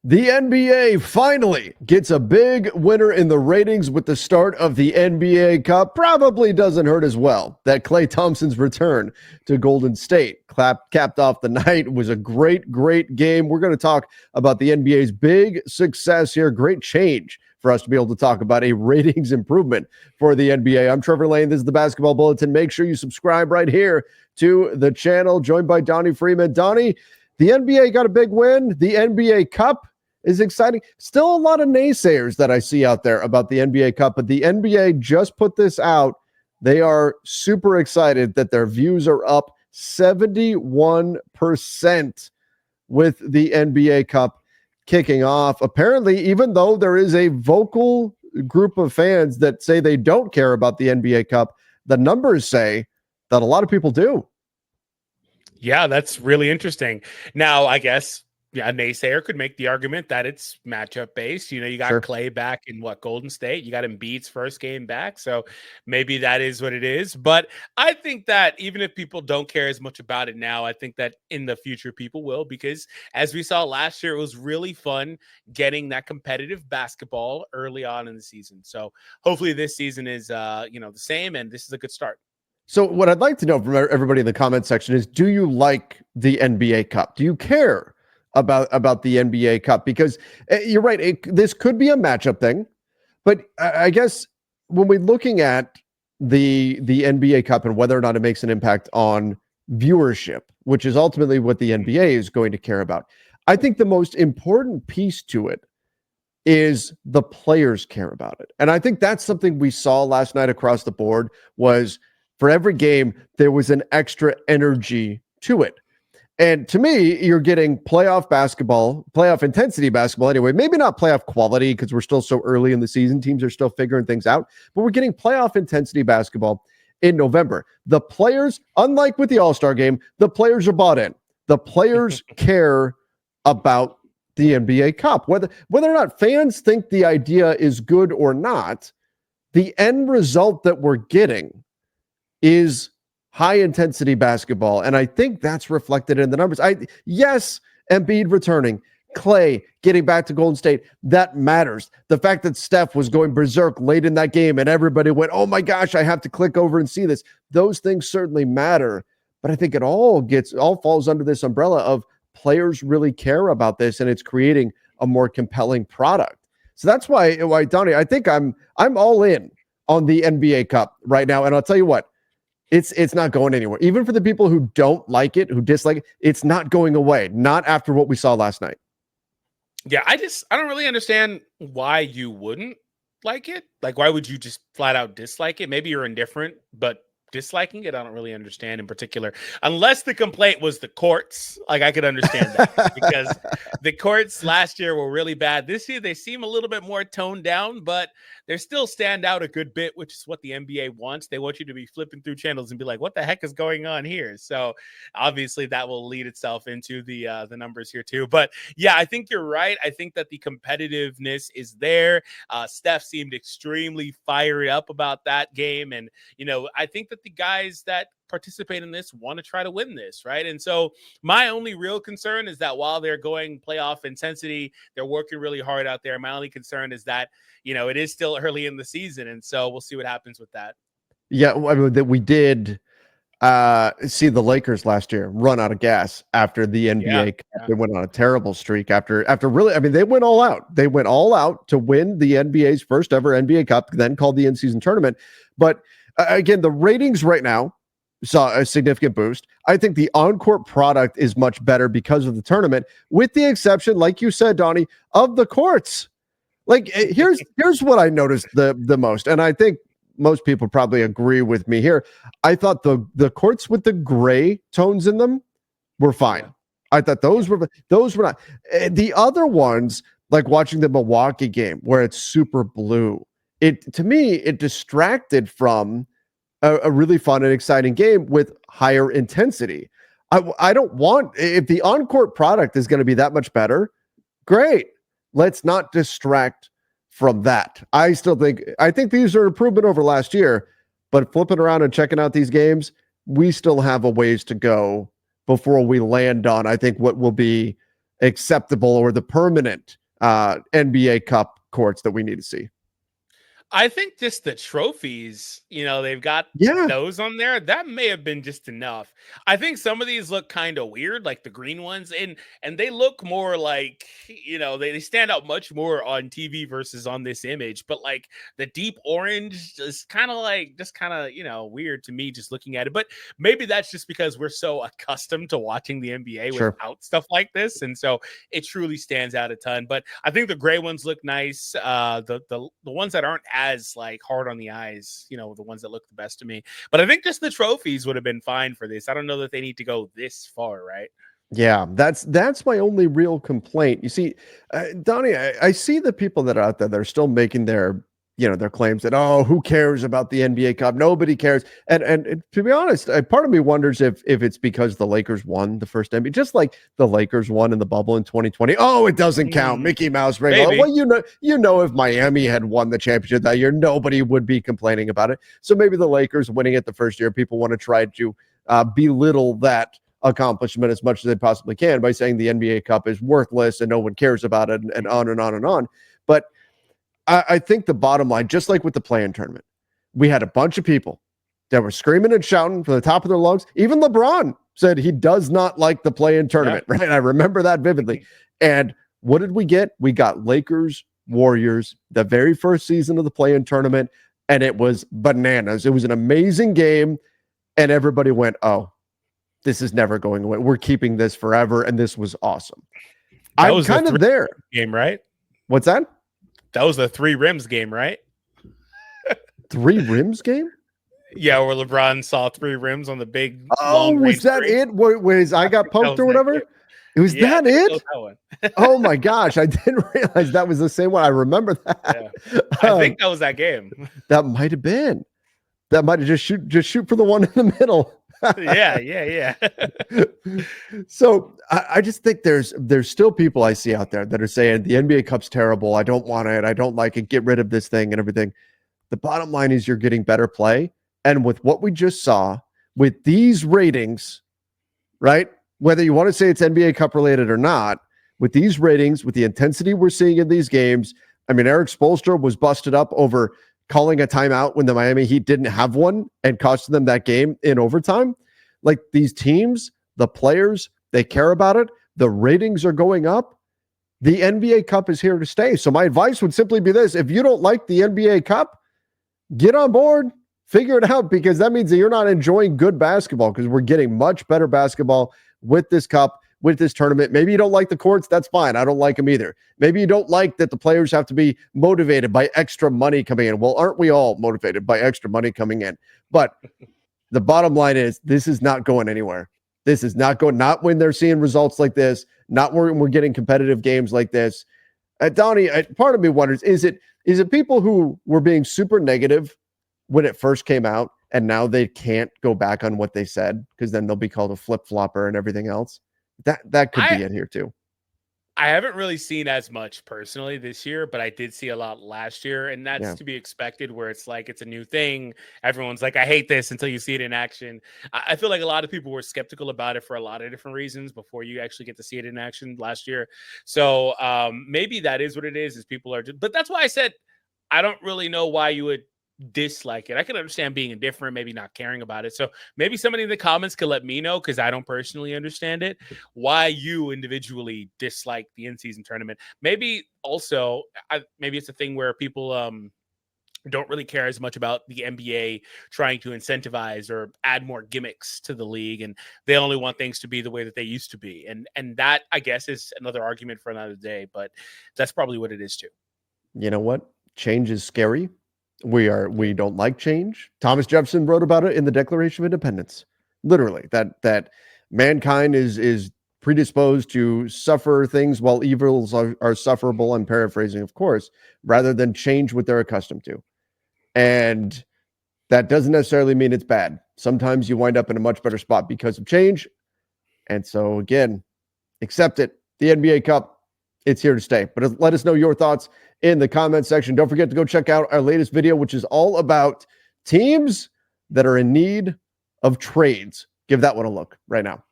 The NBA finally gets a big winner in the ratings with the start of the NBA Cup. Probably doesn't hurt as well that Klay Thompson's return to Golden State capped off the night. It was a great game. We're going to talk about the NBA's big success here. Great change for us to be able to talk about a ratings improvement for the NBA. I'm Trevor Lane. This is the Basketball Bulletin. Make sure you subscribe right here to the channel. Joined by Donnie Freeman. Donnie, the NBA got a big win. The NBA Cup is exciting. Still a lot of naysayers that I see out there about the NBA Cup, but the NBA just put this out. They are super excited that their views are up 71% with the NBA Cup kicking off. Apparently, even though there is a vocal group of fans that say they don't care about the NBA Cup, the numbers say that a lot of people do. Yeah, that's really interesting. Now, I guess, a naysayer could make the argument that it's matchup based. You know, you got Sure. Klay back in Golden State. You got Embiid's first game back. So maybe that is what it is. But I think that even if people don't care as much about it now, I think that in the future people will, because as we saw last year, it was really fun getting that competitive basketball early on in the season. So hopefully this season is, the same, and this is a good start. So what I'd like to know from everybody in the comment section is, do you like the NBA Cup? Do you care about the NBA Cup? Because you're right, this could be a matchup thing, but I guess when we're looking at the NBA Cup and whether or not it makes an impact on viewership, which is ultimately what the NBA is going to care about, I think the most important piece to it is the players care about it. And I think that's something we saw last night across the board was for every game, there was an extra energy to it. And to me, you're getting playoff basketball, playoff intensity basketball anyway. Maybe not playoff quality because we're still so early in the season. Teams are still figuring things out. But we're getting playoff intensity basketball in November. The players, unlike with the All-Star game, the players are bought in. The players care about the NBA Cup. Whether or not fans think the idea is good or not, the end result that we're getting is high intensity basketball. And I think that's reflected in the numbers. Yes, Embiid returning, Klay getting back to Golden State, that matters. The fact that Steph was going berserk late in that game and everybody went, oh my gosh, I have to click over and see this. Those things certainly matter. But I think it all falls under this umbrella of players really care about this, and it's creating a more compelling product. So that's why Donnie, I think I'm all in on the NBA Cup right now. And I'll tell you what, it's not going anywhere. Even for the people who don't like it, who dislike it, it's not going away. Not after what we saw last night. Yeah, I don't really understand why you wouldn't like it. Like, why would you just flat out dislike it? Maybe you're indifferent, but disliking it, I don't really understand in particular. Unless the complaint was the courts. Like, I could understand that because the courts last year were really bad. This year, they seem a little bit more toned down, but they still stand out a good bit, which is what the NBA wants. They want you to be flipping through channels and be like, what the heck is going on here? So obviously that will lead itself into the numbers here too. But yeah, I think you're right. I think that the competitiveness is there. Steph seemed extremely fired up about that game. And, I think that the guys that participate in this want to try to win this, right? And so my only real concern is that while they're going playoff intensity, they're working really hard out there. My only concern is that, it is still early in the season. And so we'll see what happens with that. Yeah, I mean, that we did see the Lakers last year run out of gas after the NBA Cup. They went on a terrible streak after really, I mean, they went all out. They went all out to win the NBA's first ever NBA Cup, then called the in-season tournament. But again, the ratings right now saw a significant boost. I think the on-court product is much better because of the tournament, with the exception, like you said, Donnie, of the courts. Like, here's what I noticed the most, and I think most people probably agree with me here. I thought the courts with the gray tones in them were fine. Yeah. I thought those were not. The other ones, like watching the Milwaukee game where it's super blue, to me it distracted from a really fun and exciting game with higher intensity. I don't want, if the on-court product is going to be that much better, great. Let's not distract from that. I think these are an improvement over last year, but flipping around and checking out these games, we still have a ways to go before we land on, I think, what will be acceptable or the permanent NBA Cup courts that we need to see? I think just the trophies, they've got those on there. That may have been just enough. I think some of these look kind of weird, like the green ones, and they look more like, they stand out much more on TV versus on this image. But like the deep orange is kind of weird to me just looking at it. But maybe that's just because we're so accustomed to watching the NBA without stuff like this, and so it truly stands out a ton. But I think the gray ones look nice. The ones that aren't as like hard on the eyes, the ones that look the best to me. But I think just the trophies would have been fine for this. I don't know that they need to go this far, right? Yeah, that's my only real complaint. You see, Donnie, I see the people that are out there that are still making their claims that, oh, who cares about the NBA Cup? Nobody cares. And to be honest, part of me wonders if it's because the Lakers won the first NBA, just like the Lakers won in the bubble in 2020. Oh, it doesn't count. Mickey Mouse ring. Oh, well, if Miami had won the championship that year, nobody would be complaining about it. So maybe the Lakers winning it the first year, people want to try to belittle that accomplishment as much as they possibly can by saying the NBA Cup is worthless and no one cares about it, and on and on and on. But I think the bottom line, just like with the play-in tournament, we had a bunch of people that were screaming and shouting from the top of their lungs. Even LeBron said he does not like the play-in tournament, right? I remember that vividly. And what did we get? We got Lakers, Warriors, the very first season of the play-in tournament, and it was bananas. It was an amazing game, and everybody went, oh, this is never going away. We're keeping this forever, and this was awesome. I was kind of there. Game, right? What's that? That was the 3 rims game, right? 3 rims game? Yeah, where LeBron saw 3 rims on the big. Oh, was that it? Was I got poked or whatever? It was that it? Oh my gosh, I didn't realize that was the same one. I remember that. Yeah. I think that was that game. That might have been. That might have just shoot for the one in the middle. Yeah. So I just think there's still people I see out there that are saying the NBA Cup's terrible. I don't want it. I don't like it. Get rid of this thing and everything. The bottom line is you're getting better play. And with what we just saw with these ratings, right? Whether you want to say it's NBA Cup related or not, with these ratings, with the intensity we're seeing in these games, I mean, Eric Spoelstra was busted up over calling a timeout when the Miami Heat didn't have one and costing them that game in overtime. Like these teams, the players, they care about it. The ratings are going up. The NBA Cup is here to stay. So my advice would simply be this. If you don't like the NBA Cup, get on board, figure it out, because that means that you're not enjoying good basketball, because we're getting much better basketball with this cup, with this tournament. Maybe you don't like the courts. That's fine. I don't like them either. Maybe you don't like that the players have to be motivated by extra money coming in. Well, aren't we all motivated by extra money coming in? But the bottom line is this is not going anywhere. This is not going, not when they're seeing results like this, not when we're getting competitive games like this. Donnie, part of me wonders, is it people who were being super negative when it first came out and now they can't go back on what they said because then they'll be called a flip-flopper and everything else? That could be it here too. I haven't really seen as much personally this year, but I did see a lot last year, and that's to be expected, where it's like it's a new thing. Everyone's like, I hate this until you see it in action. I feel like a lot of people were skeptical about it for a lot of different reasons before you actually get to see it in action last year. So maybe that is what it is people are just, but that's why I said I don't really know why you would dislike it. I can understand being indifferent, maybe not caring about it. So maybe somebody in the comments could let me know, because I don't personally understand it, why you individually dislike the in-season tournament. Maybe also, maybe it's a thing where people don't really care as much about the NBA trying to incentivize or add more gimmicks to the league, and they only want things to be the way that they used to be. And that, I guess, is another argument for another day, but that's probably what it is too. You know what? Change is scary. We don't like change. Thomas Jefferson wrote about it in the Declaration of Independence. Literally, that mankind is predisposed to suffer things while evils are sufferable. I'm paraphrasing, of course, rather than change what they're accustomed to. And that doesn't necessarily mean it's bad. Sometimes you wind up in a much better spot because of change. And so again, accept it. The NBA Cup, it's here to stay. But let us know your thoughts in the comment section. Don't forget to go check out our latest video, which is all about teams that are in need of trades. Give that one a look right now.